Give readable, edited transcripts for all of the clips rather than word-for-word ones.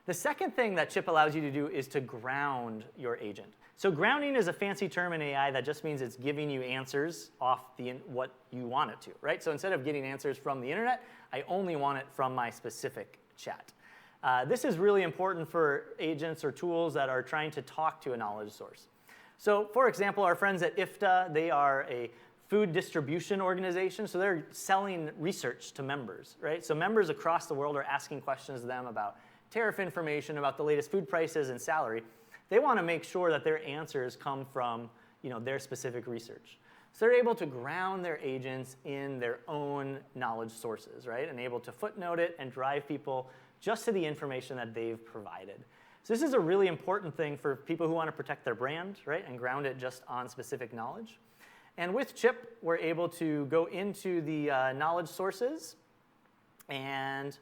The second thing that Chipp allows you to do is to ground your agent. So grounding is a fancy term in AI that just means it's giving you answers off what you want it to, right? So instead of getting answers from the internet, I only want it from my specific chat. This is really important for agents or tools that are trying to talk to a knowledge source. So for example, our friends at IFTA, they are a food distribution organization, so they're selling research to members, right? So members across the world are asking questions to them about tariff information, about the latest food prices and salary. They want to make sure that their answers come from their specific research. So they're able to ground their agents in their own knowledge sources, right? And able to footnote it and drive people just to the information that they've provided. So this is a really important thing for people who want to protect their brand, right? And ground it just on specific knowledge. And with Chipp, we're able to go into the knowledge sources and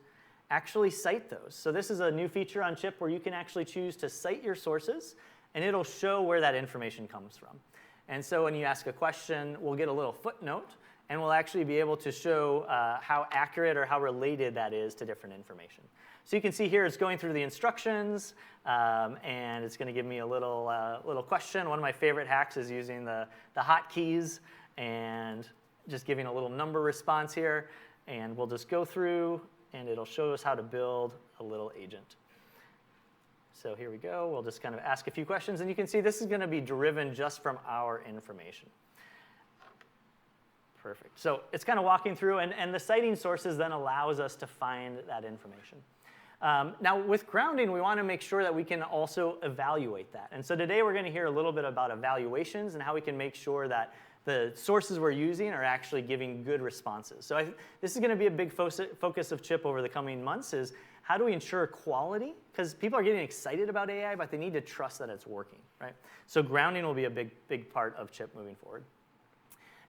actually cite those. So this is a new feature on Chipp where you can actually choose to cite your sources, and it'll show where that information comes from. And so when you ask a question, we'll get a little footnote, and we'll actually be able to show how accurate or how related that is to different information. So you can see here it's going through the instructions, and it's going to give me a little question. One of my favorite hacks is using the hotkeys and just giving a little number response here. And we'll just go through, and it'll show us how to build a little agent. So here we go. We'll just kind of ask a few questions. And you can see this is going to be driven just from our information. Perfect. So it's kind of walking through, and the citing sources then allows us to find that information. Now, with grounding, we want to make sure that we can also evaluate that. And so today we're going to hear a little bit about evaluations and how we can make sure that the sources we're using are actually giving good responses. So this is going to be a big focus of Chipp over the coming months is how do we ensure quality? Because people are getting excited about AI, but they need to trust that it's working, right? So grounding will be a big part of Chipp moving forward.